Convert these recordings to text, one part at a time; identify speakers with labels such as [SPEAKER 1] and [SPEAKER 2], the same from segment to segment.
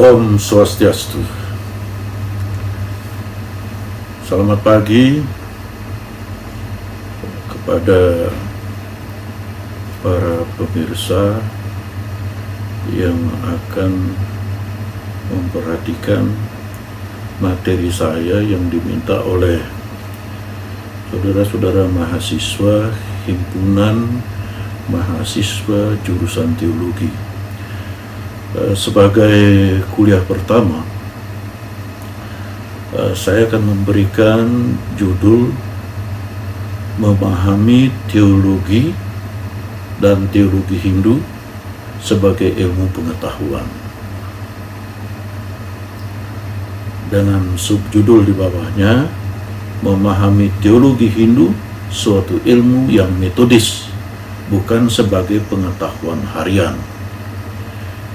[SPEAKER 1] Om Swastiastu. Selamat pagi kepada para pemirsa yang akan memperhatikan materi saya yang diminta oleh saudara-saudara mahasiswa Himpunan Mahasiswa Jurusan Teologi. Sebagai kuliah pertama, saya akan memberikan judul Memahami Teologi dan Teologi Hindu sebagai ilmu pengetahuan, dengan subjudul di bawahnya Memahami Teologi Hindu, suatu ilmu yang metodis, bukan sebagai pengetahuan harian.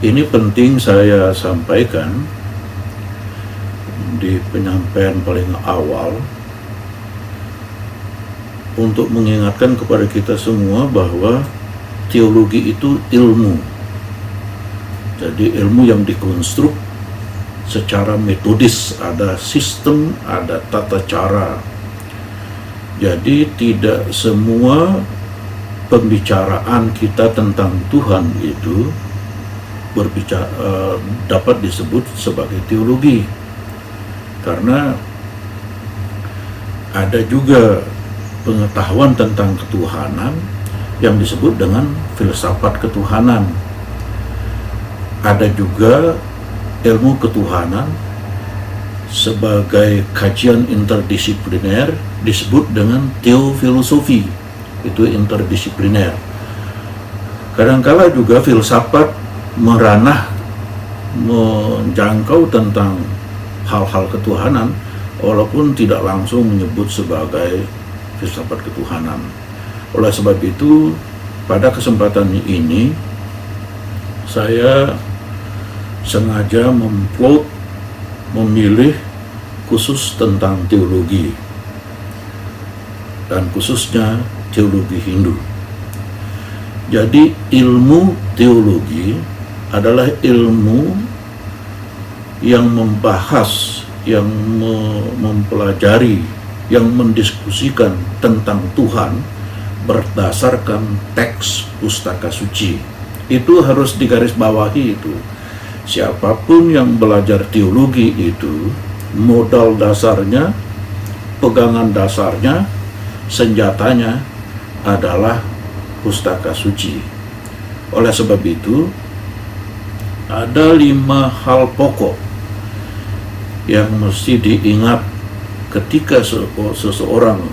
[SPEAKER 1] Ini penting saya sampaikan di penyampaian paling awal untuk mengingatkan kepada kita semua bahwa teologi itu ilmu. Jadi ilmu yang dikonstruk secara metodis, ada sistem, ada tata cara. Jadi tidak semua pembicaraan kita tentang Tuhan itu dapat disebut sebagai teologi, karena ada juga pengetahuan tentang ketuhanan yang disebut dengan filsafat ketuhanan. Ada juga ilmu ketuhanan sebagai kajian interdisipliner disebut dengan teofilosofi, itu interdisipliner. Kadangkala juga filsafat meranah menjangkau tentang hal-hal ketuhanan walaupun tidak langsung menyebut sebagai filsafat ketuhanan. Oleh sebab itu, pada kesempatan ini saya sengaja memilih khusus tentang teologi, dan khususnya teologi Hindu. Jadi ilmu teologi adalah ilmu yang membahas, yang mempelajari, yang mendiskusikan tentang Tuhan berdasarkan teks pustaka suci. Itu harus digarisbawahi itu. Siapapun yang belajar teologi itu, modal dasarnya, pegangan dasarnya, senjatanya adalah pustaka suci. Oleh sebab itu, ada 5 hal pokok yang mesti diingat ketika seseorang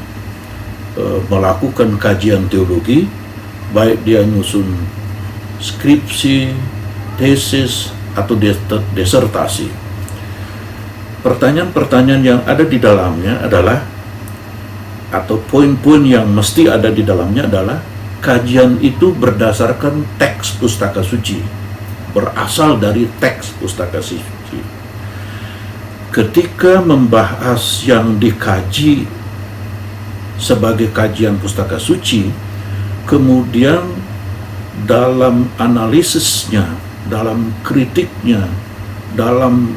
[SPEAKER 1] melakukan kajian teologi, baik dia nyusun skripsi, tesis, atau disertasi. Pertanyaan-pertanyaan yang ada di dalamnya adalah, atau poin-poin yang mesti ada di dalamnya adalah, kajian itu berdasarkan teks pustaka suci, berasal dari teks pustaka suci. Ketika membahas yang dikaji sebagai kajian pustaka suci, kemudian dalam analisisnya, dalam kritiknya, dalam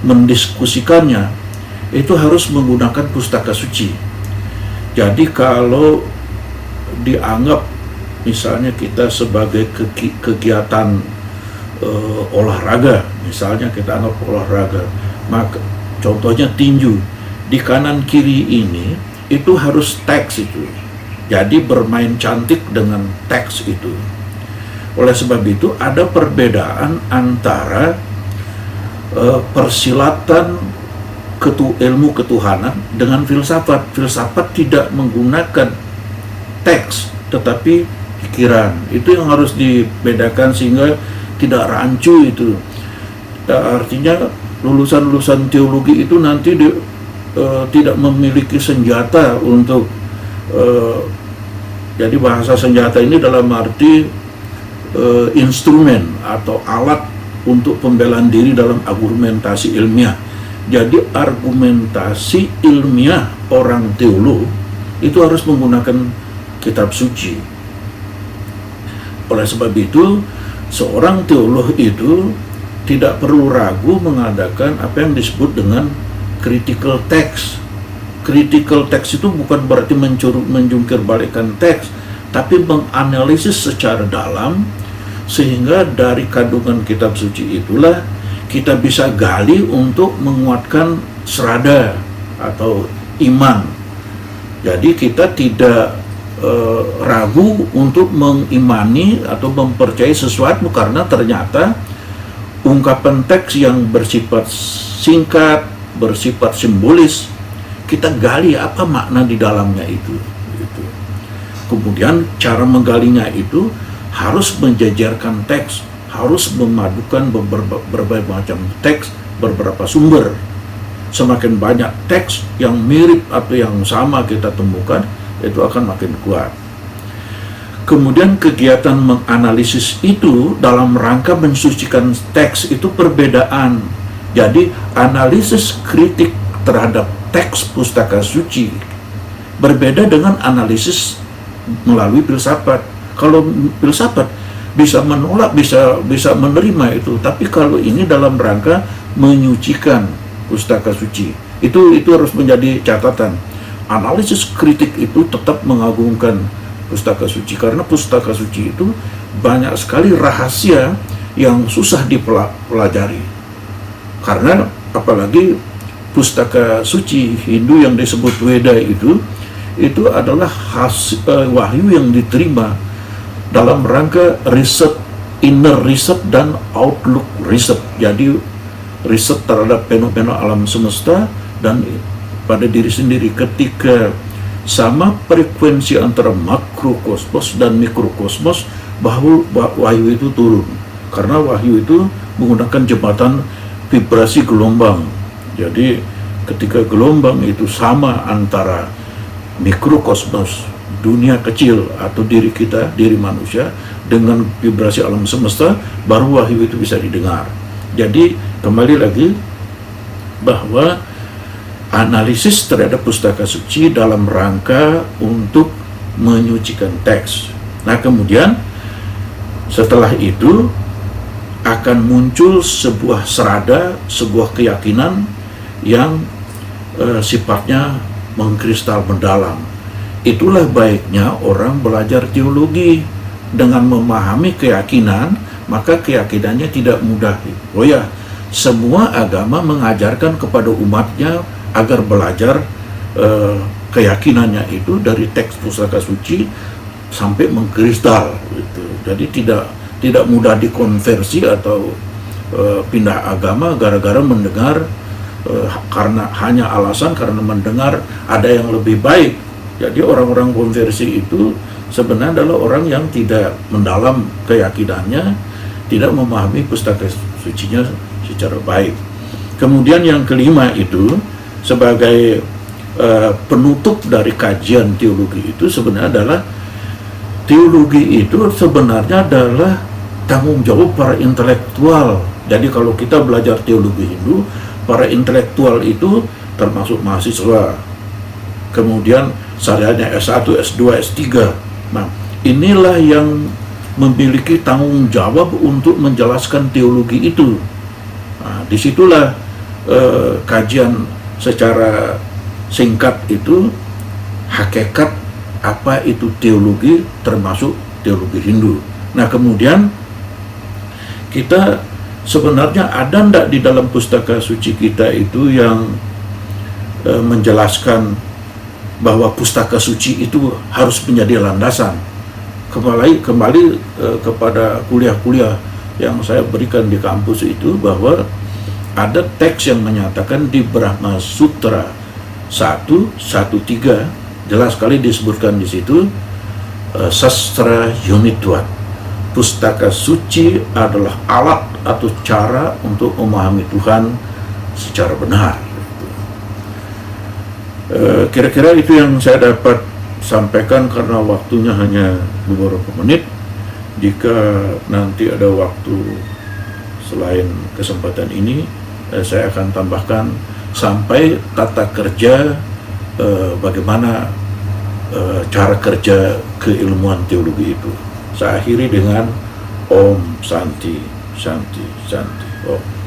[SPEAKER 1] mendiskusikannya, itu harus menggunakan pustaka suci. Jadi kalau dianggap misalnya kita sebagai kegiatan olahraga, misalnya kita anggap olahraga, maka contohnya tinju, di kanan kiri ini itu harus teks itu, jadi bermain cantik dengan teks itu. Oleh sebab itu ada perbedaan antara persilatan ilmu ketuhanan dengan filsafat. Filsafat tidak menggunakan teks, tetapi pikiran. Itu yang harus dibedakan sehingga tidak rancu itu. Artinya lulusan-lulusan teologi itu nanti tidak memiliki senjata untuk jadi bahasa senjata ini dalam arti instrumen atau alat untuk pembelaan diri dalam argumentasi ilmiah. Jadi argumentasi ilmiah orang teolog itu harus menggunakan kitab suci. Oleh sebab itu, seorang teolog itu tidak perlu ragu mengadakan apa yang disebut dengan critical text. Critical text itu bukan berarti menjungkir balikkan teks, tapi menganalisis secara dalam, sehingga dari kandungan kitab suci itulah kita bisa gali untuk menguatkan serada atau iman. Jadi kita tidak ragu untuk mengimani atau mempercayai sesuatu karena ternyata ungkapan teks yang bersifat singkat, bersifat simbolis, kita gali apa makna di dalamnya itu. Kemudian cara menggalinya itu harus menjajarkan teks, harus memadukan berbagai macam teks, beberapa sumber. Semakin banyak teks yang mirip atau yang sama kita temukan, itu akan makin kuat. Kemudian kegiatan menganalisis itu dalam rangka mensucikan teks itu perbedaan. Jadi analisis kritik terhadap teks pustaka suci berbeda dengan analisis melalui filsafat. Kalau filsafat bisa menolak, bisa menerima itu, tapi kalau ini dalam rangka menyucikan pustaka suci, itu harus menjadi catatan. Analisis kritik itu tetap mengagungkan pustaka suci, karena pustaka suci itu banyak sekali rahasia yang susah dipelajari. Karena apalagi pustaka suci Hindu yang disebut Weda itu adalah wahyu yang diterima dalam rangka riset, inner riset dan outlook riset. Jadi riset terhadap fenomena alam semesta dan pada diri sendiri. Ketika sama frekuensi antara makrokosmos dan mikrokosmos, bahwa wahyu itu turun. Karena wahyu itu menggunakan jembatan vibrasi gelombang. Jadi ketika gelombang itu sama antara mikrokosmos, dunia kecil atau diri kita, diri manusia, dengan vibrasi alam semesta, baru wahyu itu bisa didengar. Jadi kembali lagi bahwa analisis terhadap pustaka suci dalam rangka untuk menyucikan teks. Nah kemudian setelah itu akan muncul sebuah serada, sebuah keyakinan yang sifatnya mengkristal mendalam. Itulah baiknya orang belajar teologi. Dengan memahami keyakinan, maka keyakinannya tidak mudah goyah. Semua agama mengajarkan kepada umatnya agar belajar keyakinannya itu dari teks pustaka suci sampai mengkristal gitu. Jadi tidak mudah dikonversi atau pindah agama gara-gara mendengar karena hanya alasan karena mendengar ada yang lebih baik. Jadi orang-orang konversi itu sebenarnya adalah orang yang tidak mendalam keyakinannya, tidak memahami pustaka sucinya secara baik. Kemudian yang kelima itu sebagai penutup dari kajian teologi itu sebenarnya adalah teologi itu sebenarnya adalah tanggung jawab para intelektual. Jadi kalau kita belajar teologi Hindu, para intelektual itu termasuk mahasiswa, kemudian sarjana S1, S2, S3. Nah, inilah yang memiliki tanggung jawab untuk menjelaskan teologi itu. Nah, disitulah kajian secara singkat itu hakikat apa itu teologi, termasuk teologi Hindu. Nah kemudian kita sebenarnya ada ndak di dalam pustaka suci kita itu yang menjelaskan bahwa pustaka suci itu harus menjadi landasan. Kembali kepada kuliah-kuliah yang saya berikan di kampus itu, bahwa ada teks yang menyatakan di Brahma Sutra 1.1.3 jelas sekali disebutkan di situ Sastra Unit 2. Pustaka suci adalah alat atau cara untuk memahami Tuhan secara benar. Kira-kira itu yang saya dapat sampaikan karena waktunya hanya beberapa menit. Jika nanti ada waktu selain kesempatan ini, saya akan tambahkan sampai tata kerja, bagaimana cara kerja keilmuan teologi itu. Saya akhiri dengan Om Santi Santi Santi Om.